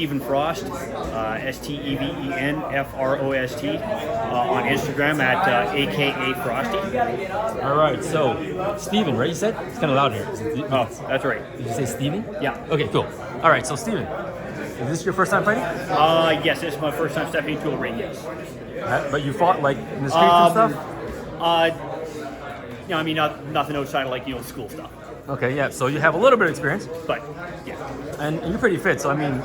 Steven Frost, StevenFrost, on Instagram at AKA Frosty. All right, so Steven, right? You said it's kind of loud here. Oh, that's right. Did you say Steven? Yeah. Okay, cool. All right, so Steven, is this your first time fighting? Yes, this is my first time stepping into a ring. Yes. But you fought like in the streets and stuff? I mean, nothing outside of like school stuff. Okay, yeah. So you have a little bit of experience, But yeah. and you're pretty fit. So I mean,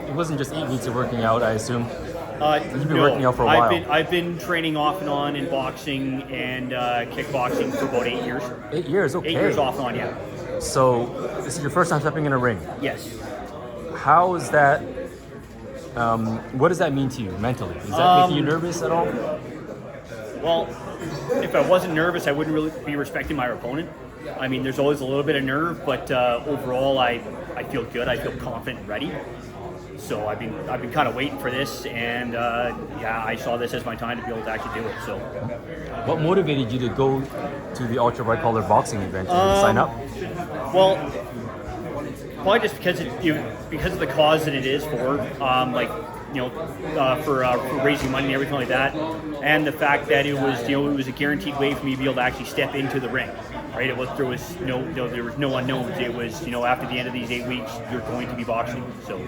it wasn't just 8 weeks of working out, I assume. You've been working out for a while. I've been training off and on in boxing and kickboxing for about 8 years. 8 years, okay. 8 years off and on, yeah. So this is your first time stepping in a ring. Yes. How is that? What does that mean to you mentally? Does that make you nervous at all? Well, if I wasn't nervous, I wouldn't really be respecting my opponent. I mean, there's always a little bit of nerve, but overall, I feel good. I feel confident and ready. So I've been kind of waiting for this, and I saw this as my time to be able to actually do it. So, what motivated you to go to the ultra white collar boxing event and sign up? Well, probably just because because of the cause that it is for, for raising money and everything like that, and the fact that it was it was a guaranteed way for me to be able to actually step into the ring. Right, there was no unknowns. It was after the end of these 8 weeks, you're going to be boxing. So,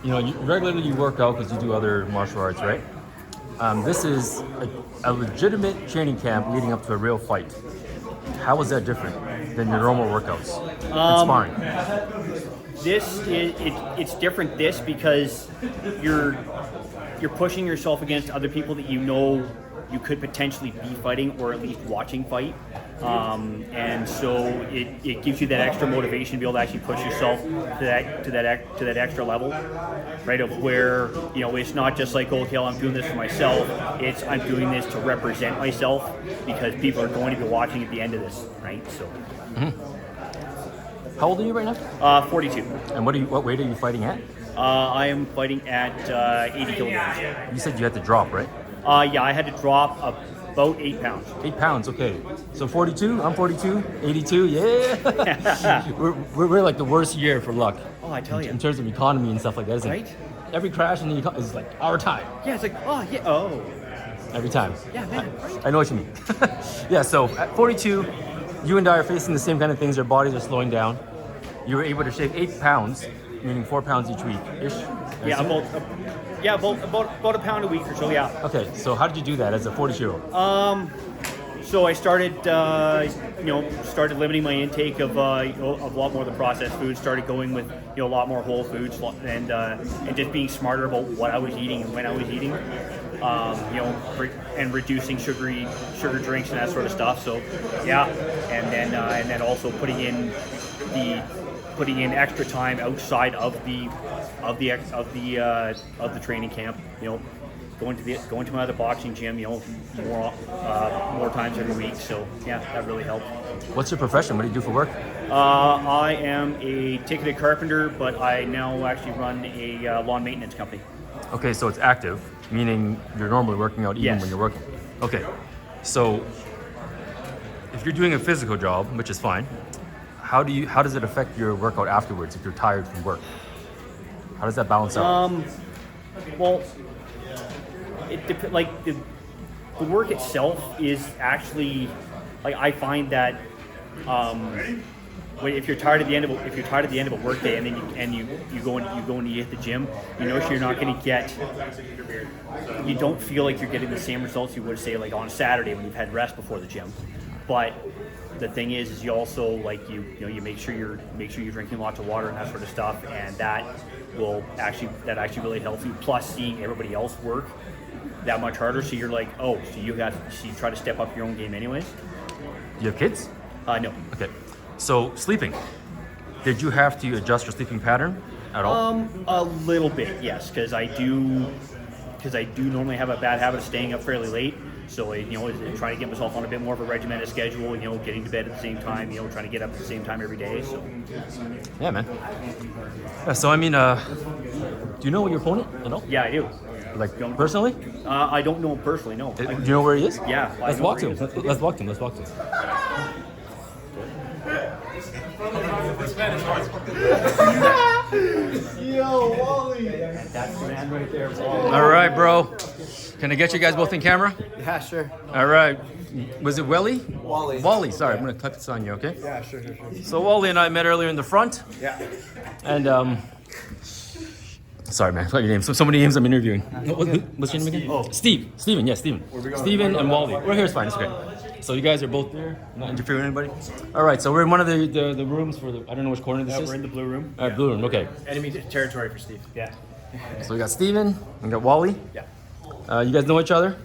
regularly you work out because you do other martial arts, right? This is a legitimate training camp leading up to a real fight. How is that different than your normal workouts? Sparring. It's different because you're pushing yourself against other people that you could potentially be fighting or at least watching fight, and so it gives you that extra motivation to be able to actually push yourself to that extra level, right? Of where it's not just like, okay, I'm doing this for myself. It's I'm doing this to represent myself because people are going to be watching at the end of this, right? So. Mm-hmm. How old are you right now? 42. And what weight are you fighting at? I am fighting at 80 kilograms. You said you had to drop, right? Yeah, I had to drop about 8 pounds. 8 pounds, okay. So 42, I'm 42, 82, yeah. we're like the worst year for luck. Oh, I tell you. In terms of economy and stuff like that, isn't right? It? Every crash in the economy is like our time. Yeah, it's like, oh, yeah, oh. Every time. Yeah, man. I know what you mean. Yeah, so at 42, you and I are facing the same kind of things. Our bodies are slowing down. You were able to shave 8 pounds, meaning 4 pounds each week-ish. Yeah, about a pound a week or so, yeah. Okay, so how did you do that as a 42-year-old? So I started limiting my intake of a lot more of the processed foods. Started going with a lot more whole foods and just being smarter about what I was eating and when I was eating. And reducing sugar drinks and that sort of stuff. So yeah, and then also putting in extra time outside of the training camp. Going to my other boxing gym. More times every week. So yeah, that really helped. What's your profession? What do you do for work? I am a ticketed carpenter, but I now actually run a lawn maintenance company. Okay, so it's active, meaning you're normally working out even when you're working. Okay, so if you're doing a physical job, which is fine, how does it affect your workout afterwards if you're tired from work? How does that balance out? Well, the work itself is actually I find that if you're tired at the end of a work day and then you go and you hit the gym, you're not going to get. You don't feel like you're getting the same results you would say like on Saturday when you've had rest before the gym, but the thing is you also you make sure you're drinking lots of water and that sort of stuff, and that actually really helps you. Plus, seeing everybody else work that much harder, so you're like, so you try to step up your own game anyways. Do you have kids? No. Okay. So sleeping, did you have to adjust your sleeping pattern at all? A little bit, yes, because I do normally have a bad habit of staying up fairly late. So trying to get myself on a bit more of a regimented schedule. Getting to bed at the same time. Trying to get up at the same time every day. So. Yeah, man. Yeah, so I mean, do you know your opponent at all? Yeah, I do. Like personally? I don't know him personally. No. Do you know where he is? Yeah. Let's walk to him. Let's walk to him. This man is hard. Yo, Wally. That's the man right there, bro. All right, bro. Can I get you guys both in camera? Yeah, sure. All right. Was it Willie? Wally. Wally. Sorry, I'm gonna cut this on you, okay? Yeah, sure. So Wally and I met earlier in the front, Yeah. and sorry, man. What's your name? So many names I'm interviewing. What's your name again? Oh, Steven. Yeah, Steven. Steven and Wally. We're here. It's fine. It's okay. So you guys are both there. Not interfering with anybody. All right. So we're in one of the rooms for the. I don't know which corner this is. We're in the blue room. Blue room. Okay. Enemy territory for Steve. Yeah. So we got Steven. We got Wally. Yeah. You guys know each other.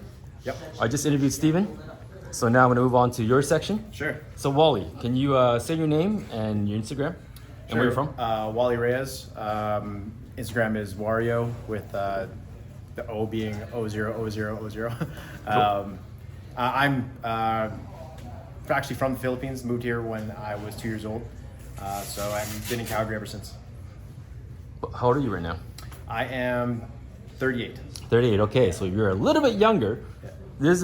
Yep. I just interviewed Steven. So now I'm gonna move on to your section. Sure. So Wally, can you say your name and your Instagram and where you're from? Wallie Reyes. Instagram is Wario with the O being 000000. I'm actually from the Philippines. Moved here when I was 2 years old. So I've been in Calgary ever since. How old are you right now? I am 38. 38. Okay, so you're a little bit younger. It's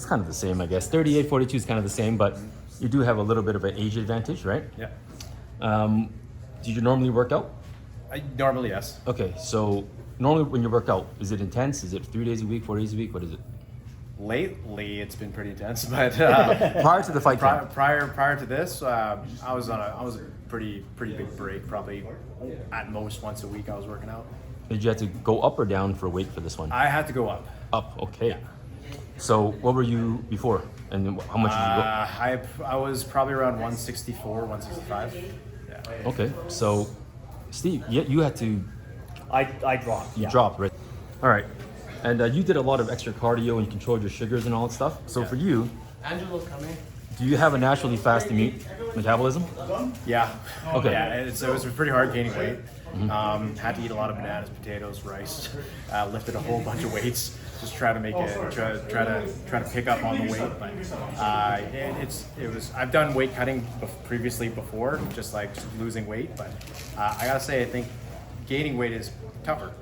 kind of the same, I guess. 38, 42 is kind of the same, but you do have a little bit of an age advantage, right? Yeah. Do you normally work out? Normally, yes. Okay, so normally when you work out, is it intense? Is it 3 days a week, 4 days a week? What is it? Lately, it's been pretty intense, but Prior to the fight camp? prior to this, I was a pretty big break. Probably at most once a week, I was working out. Did you have to go up or down for weight for this one? I had to go up. Up, okay. So what were you before, and how much did you go? I was probably around 164, 165. Yeah. Okay, so Steve, you had to I dropped. You dropped, right? All right. And you did a lot of extra cardio and you controlled your sugars and all that stuff. So for you, Angelo, come in. do you have a naturally fast metabolism? Yeah. Okay. Yeah, it was pretty hard gaining weight. Had to eat a lot of bananas, potatoes, rice. Lifted a whole bunch of weights. Just try to make it, try to pick up on the weight. But it was. I've done weight cutting previously before, just losing weight. But I gotta say, I think gaining weight is tougher,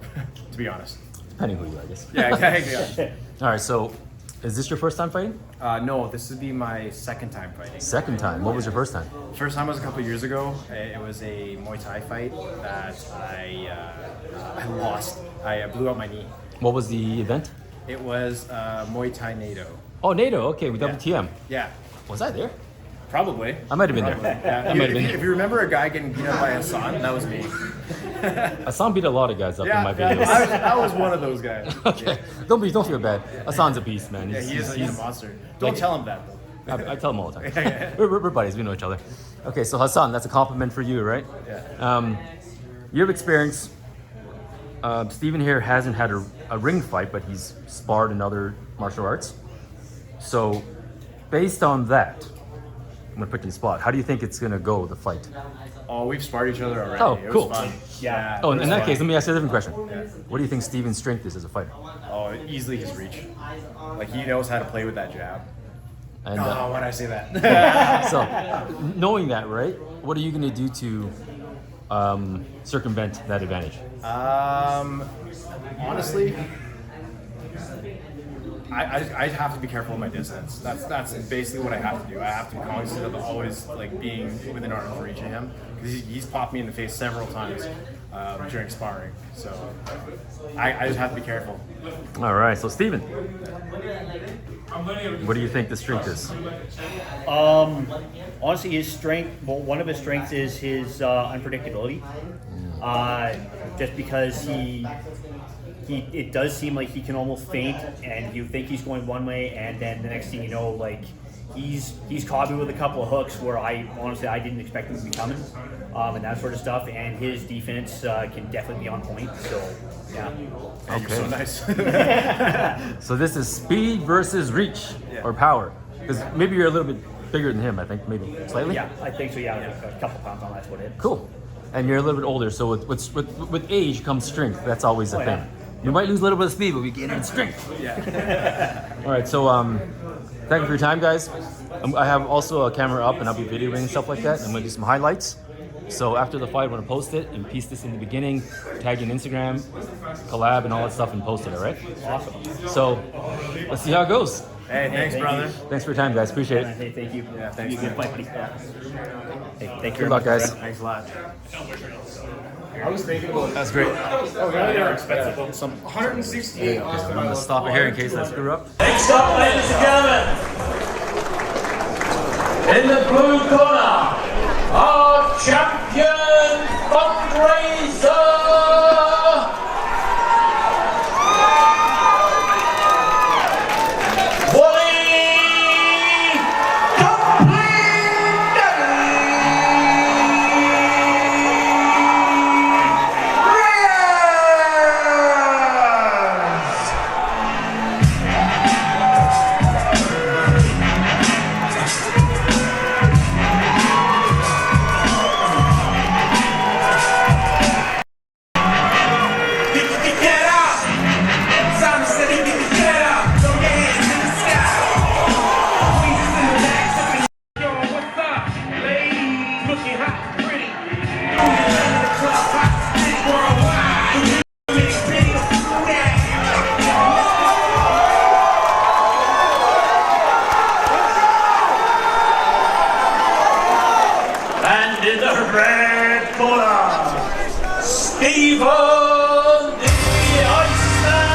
to be honest. Depending who you are, I guess. Yeah, exactly. All right. So, is this your first time fighting? No, this would be my second time fighting. Second time. What was your first time? First time was a couple of years ago. It was a Muay Thai fight that I lost. I blew out my knee. What was the event? It was Muay Thai NATO. Oh, NATO. Okay, with WTM. Yeah, Was I there? probably. I might have been there. Yeah. might have been. If you remember a guy getting beat up by Hassan, that was me. Hassan beat a lot of guys up in my Yeah, videos. I was one of those guys. Okay. Don't feel bad. Hassan's a beast, man. Yeah, he's a monster. Don't tell him that though. I tell him all the time. We're buddies. We know each other. Okay, so Hassan, that's a compliment for you, right? Yeah. You have experience. Steven here hasn't had a ring fight, but he's sparred in other martial arts. So, based on that, I'm gonna put you in the spot. How do you think it's gonna go, the fight? Oh, we've sparred each other already. Oh, It was cool. fun. Yeah. Oh, it in was that fun. case, let me ask you a different question. What do you think Steven's strength is as a fighter? Oh, easily his reach. He knows how to play with that jab. And Oh, why'd I say that? so, knowing that, right? What are you gonna do to circumvent that advantage? Honestly, I have to be careful with my distance. That's basically what I have to do. I have to be cognizant of always being within arm's reach of him, because he's popped me in the face several times during sparring. So I just have to be careful. All right, so Steven, what do you think the strength is? Honestly, his strength. Well, one of his strengths is his unpredictability. Just because it does seem like he can almost feint, and you think he's going one way, and then the next thing you know, he's caught me with a couple of hooks where I didn't expect him to be coming, and that sort of stuff. And his defense can definitely be on point. So yeah. And You're so nice. So this is speed versus reach or power, because maybe you're a little bit bigger than him. I think maybe slightly. Yeah, I think so. Yeah, a couple pounds on that's what it is. Cool. And you're a little bit older, so with age comes strength. That's always a thing. yeah. You might lose a little bit of speed, but we gain in strength. Yeah. All right, so thank you for your time, guys. I have also a camera up, and I'll be videoing and stuff like that. I'm gonna do some highlights. So after the fight, I'm gonna post it and piece this in the beginning, tag you on Instagram, collab, and all that stuff, and post it. All right? Awesome. So let's see how it goes. Hey, thanks, thank brother. you. Thanks for your time, guys. Appreciate it. Hey, thank you. Yeah, thanks, You good man. fight, buddy. Hey, thank you. Good luck, guys. Thanks a lot. I was thinking about That's great. Oh, yeah, they're expensive. Some 168. I'm gonna stop it here in case I screw up. Next up, ladies and gentlemen, in the blue corner, our champion fundraiser, Wallie Dumpling Daddy in the red corner, Steven The Iceman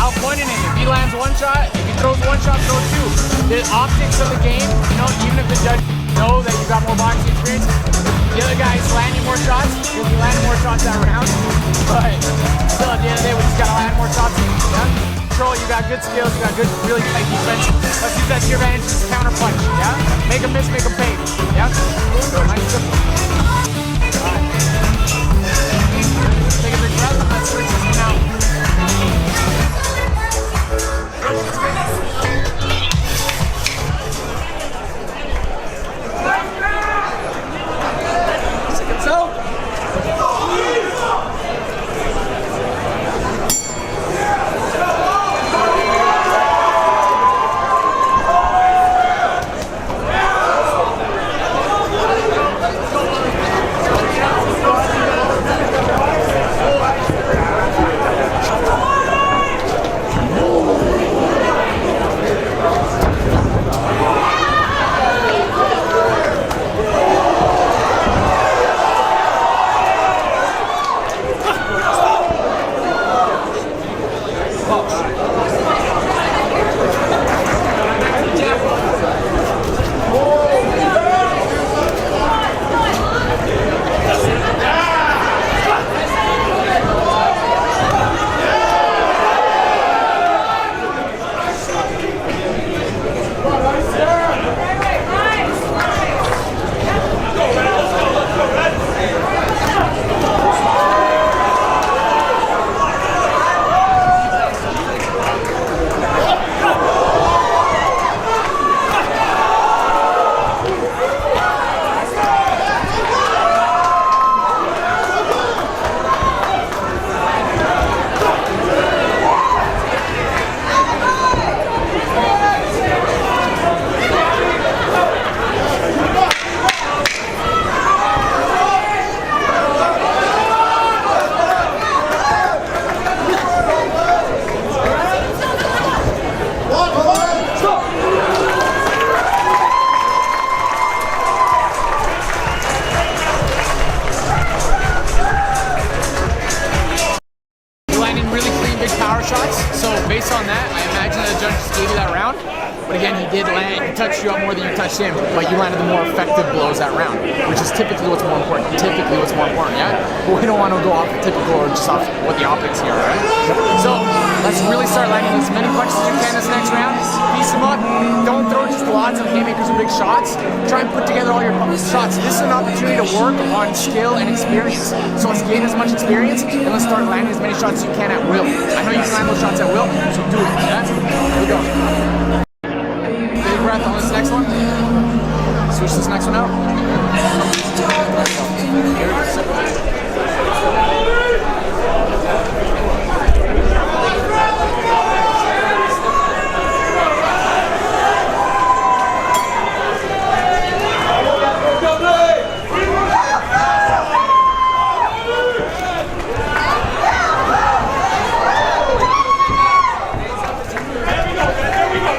outpointing him. If he lands one shot, if he throws one shot, throw two. The optics of the game, you know, even if the judge know that you got more boxing experience. The other guy's landing more shots, he'll be landing more shots that round. But still, at the end of the day, we just gotta land more shots. Yeah? Control, you got good skills, you got good, really tight defense. Let's use that to your advantage, just counter punch. Yeah? Make them miss, make them pay. Yeah? So nice simple. Alright. Take a big breath, let's switch this one out. Based on that, I imagine the judge just gave you that round. But again, he did land, he touched you up more than you touched him, but you landed the more effective blows that round, which is typically what's more important. Yeah? But we don't want to go off the typical or just off what the optics here, right? So, let's really start landing as many punches as you can this next round. Piece them up. Don't throw just lots of haymakers or big shots. Try and put together all your shots. This is an opportunity to work on skill and experience. So let's gain as much experience and let's start landing as many shots as you can at will. I know you can land those shots at will, so do it. Yeah? Here we go. Big breath on this next one. Switch this next one out. Here we go.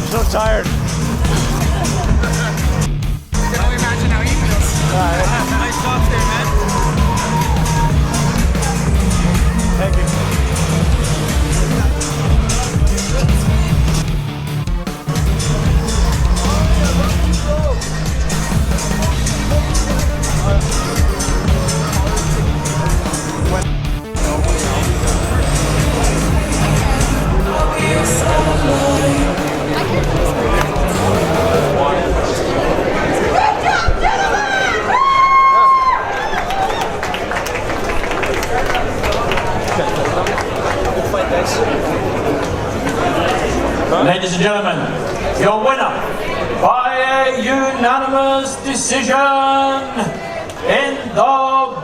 so tired. I can only imagine how he feels. Nice shots there, man. Thank you. Ladies and gentlemen, your winner by a unanimous decision in the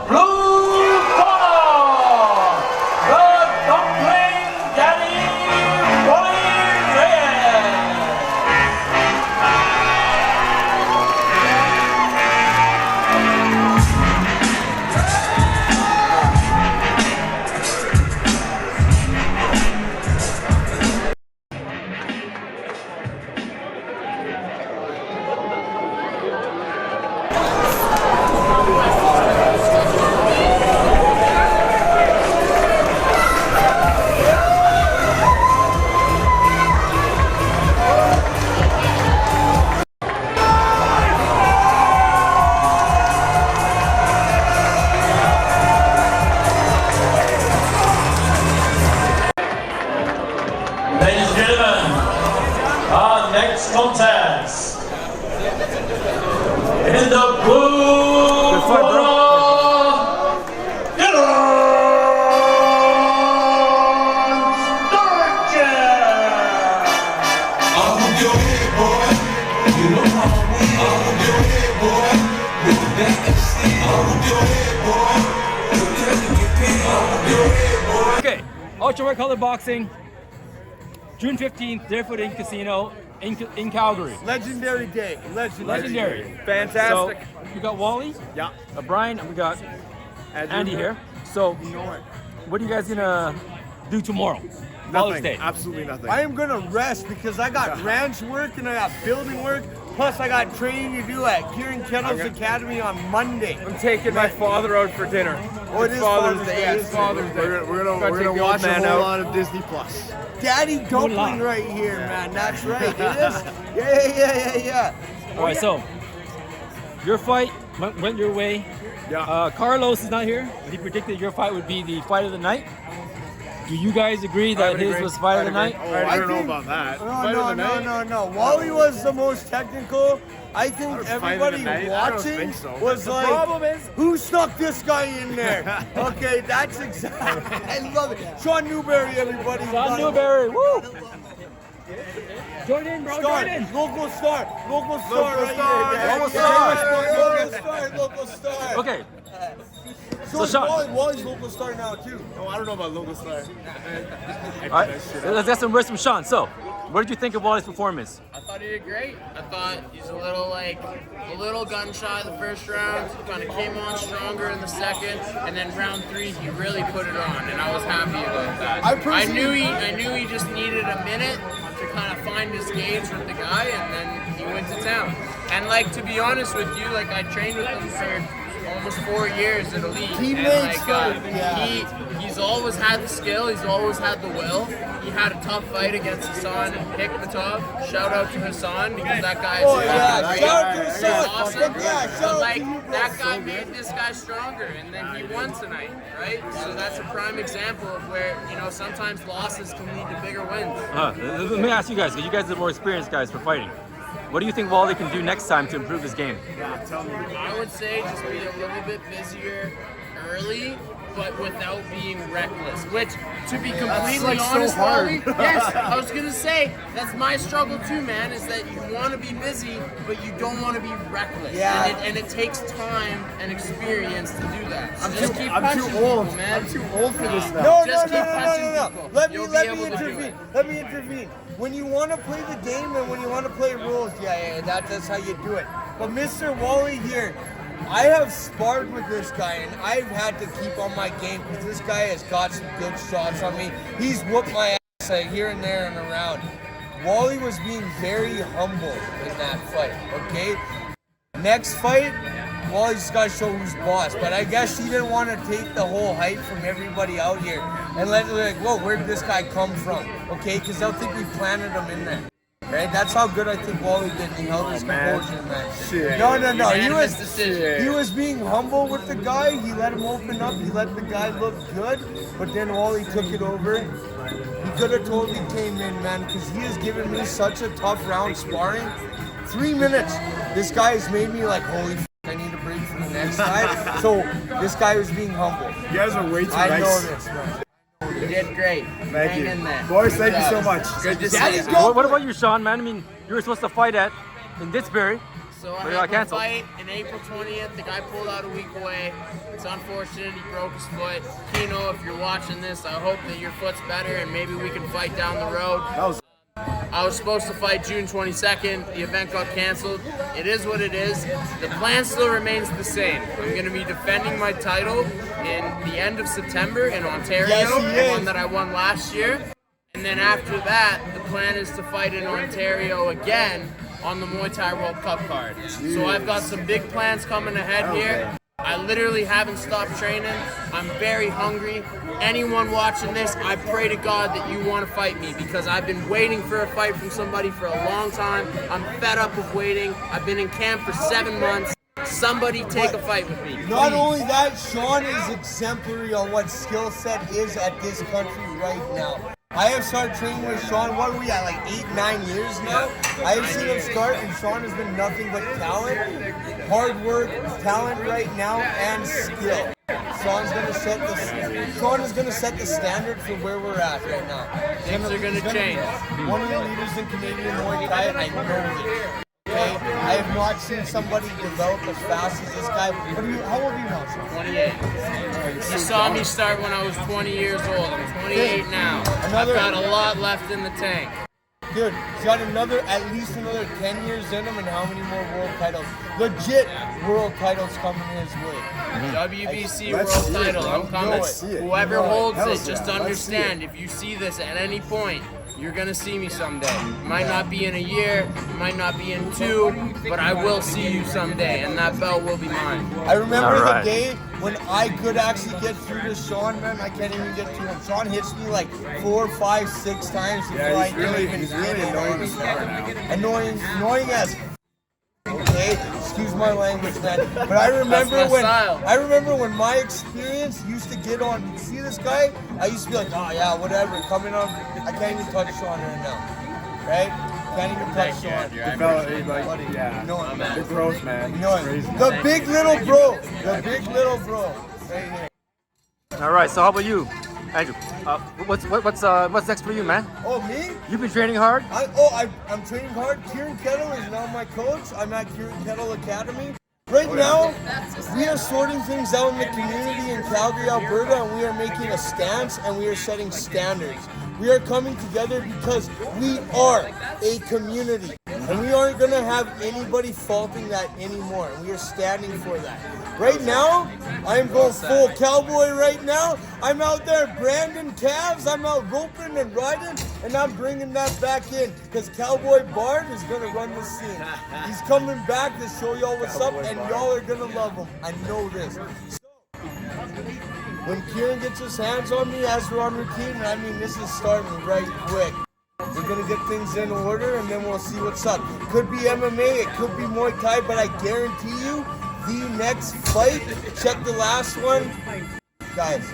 blue corner, the Dumpling Daddy, Wallie Reyes. Ladies and gentlemen, our next contest in the blue corner, Okay, ultra white color boxing, June 15th, Deerfoot Inn Casino in Calgary. Legendary day. Legendary. Fantastic. So we got Wally, Yeah. Brian, and we got Andy here. So what are you guys gonna do tomorrow? Wally's Day. Absolutely nothing. I am gonna rest because I got ranch work and I got building work. Plus, I got training to do at Kieran Kettle's Academy on Monday. I'm taking my father out for dinner. Oh, it is Father's Day. It is It's Father's Day. We're Gotta gonna take the watch old a man whole out. lot of Disney Plus. Daddy dumpling right here, man. That's right. It is. Yeah. All right, so your fight went your way. Yeah. Carlos is not here. He predicted your fight would be the fight of the night. Do you guys agree that his was fight of the night? Oh, I don't know about that. No. Wally was the most technical. I think Fight of the everybody night? I don't watching think so. was The like, problem is- who stuck this guy in there? Okay, that's exactly. I love it. Sean Newberry, everybody. John Newberry, woo! Join in, bro. Join in. Local star right star, here. Local star. Okay. So Sean. Wally's local star now too. Oh, I don't know about local star. All right. Let's get some words from Sean. So, what did you think of Wally's performance? I thought he did great. I thought he's a little gun shy the first round, kind of came on stronger in the second, and then round 3 he really put it on, and I was happy about that. I knew he just needed a minute to kind of find his gauge with the guy, and then he went to town. And like, to be honest with you, like, I trained with him for almost 4 years at Elite. He's always had the skill, he's always had the will. He had a tough fight against Hassan and Hikmatov. Shout out to Hassan, because that guy is awesome. But like, that guy made this guy stronger, and then he won tonight, right? So that's a prime example of where, you know, sometimes losses can lead to bigger wins. Let me ask you guys, because you guys are the more experienced guys for fighting. What do you think Wally can do next time to improve his game? I would say just be a little bit busier early, but without being reckless. Which, to be completely honest, Wally, yes, I was gonna say that's my struggle too, man. Is that you want to be busy, but you don't want to be reckless. Yeah. And it takes time and experience to do that. So I'm too old. man. I'm too old for this now. No. Just keep punching people. Let You'll me be able to do intervene. it. Let me intervene. When you want to play the game and when you want to play rules, that's how you do it. But Mr. Wally here, I have sparred with this guy and I've had to keep on my game because this guy has got some good shots on me. He's whooped my ass here and there and around. Wally was being very humble in that fight, okay? Next fight, Wally just got to show who's boss. But I guess he didn't want to take the whole hype from everybody out here and let it like, whoa, where did this guy come from? Okay, because they'll think we planted him in there. Right? That's how good I think Wally did. He held his composure in that shit. No. He was being humble with the guy. He let him open up. He let the guy look good. But then Wally took it over. He could have totally came in, man, because he has given me such a tough round sparring. 3 minutes. This guy has made me like, holy f***, I need a break for the next guy. So this guy was being humble. You guys are way too nice. I know this, man. You did great. Thank you. In there. Boys, thank you so much. Good to see you. What about you, Sean, man? I mean, you were supposed to fight in Didsbury. So I got had a canceled. fight in April 20th. The guy pulled out a week away. It's unfortunate. He broke his foot. Kino, if you're watching this, I hope that your foot's better and maybe we can fight down the road. I was supposed to fight June 22nd. The event got canceled. It is what it is. The plan still remains the same. I'm going to be defending my title in the end of September in Ontario, the one that I won last year. And then after that, the plan is to fight in Ontario again on the Muay Thai World Cup card. So I've got some big plans coming ahead here. I literally haven't stopped training. I'm very hungry. Anyone watching this, I pray to God that you want to fight me because I've been waiting for a fight from somebody for a long time. I'm fed up of waiting. I've been in camp for 7 months. Somebody take a fight with me. Not only that, Sean is exemplary on what skill set is at this country right now. I have started training with Sean, what are we at, like 8-9 years now? I have seen him start, and Sean has been nothing but talent, hard work, talent right now, and skill. Sean is going to set the standard for where we're at right now. Things are going to change. One of the leaders in Canadian Muay Thai, I know this. Okay? I have not seen somebody develop as fast as this guy. How old are you now, Sean? 28. You saw me start when I was 20 years old. I'm 28 now. I've got a lot left in the tank. Dude, he's got at least another 10 years in him, and how many more world titles? Legit world titles coming his way. WBC world title, I'm coming. Whoever holds it, just understand, if you see this at any point, you're gonna see me someday. It might not be in a year, it might not be in 2, but I will see you someday, and that belt will be mine. I remember the day when I could actually get through to Sean, man. I can't even get to him. Sean hits me like 4, 5, 6 times before I can even get it on him. Annoying as okay, excuse my language, man. But I remember when my experience used to get on. You see this guy? I used to be like, oh yeah, whatever. Coming on, I can't even touch Sean right now, right? Can't even touch Sean. Yeah, the growth, man. The big little bro. The big little bro. Right here. All right. So how about you, Andrew? What's next for you, man? Oh, me? You've been training hard. I'm training hard. Kieran Kettle is now my coach. I'm at Kieran Kettle Academy. Right now, we are sorting things out in the community in Calgary, Alberta, and we are making a stance and we are setting standards. We are coming together because we are a community, and we aren't going to have anybody faulting that anymore, and we are standing for that. Right now, I am going full cowboy right now. I'm out there branding calves, I'm out roping and riding, and I'm bringing that back in because Cowboy Bard is going to run the scene. He's coming back to show y'all what's up, and y'all are going to love him. I know this. So, when Kieran gets his hands on me as we're on routine, I mean, this is starting right quick. We're going to get things in order, and then we'll see what's up. Could be MMA, it could be Muay Thai, but I guarantee you, the next fight, check the last one. Guys,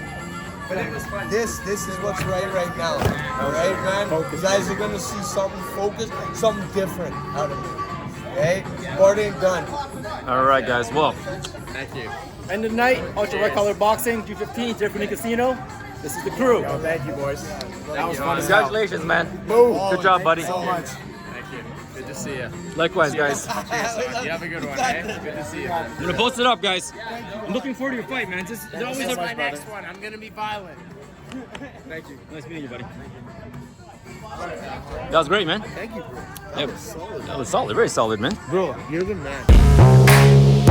this is what's right now. All right, man? You guys are going to see something focused, something different out of me. Okay? Bard ain't done. All right, guys. Well, Thank you. End of the night, Ultra White Collar Boxing, G15, Deerfoot Inn Casino. This is the crew. Yo, thank you, boys. That was fun. congratulations, man. Boom. Good job, buddy. So much. Thank you. Good to see you. Likewise, guys. You have a good one, eh? Good to see you. I'm gonna post it up, guys. I'm looking forward to your fight, man. It's always This is my next one. I'm gonna be violent. Thank you. Nice meeting you, buddy. That was great, man. Thank you, bro. That was solid. Very solid, man. Bro, you're the man.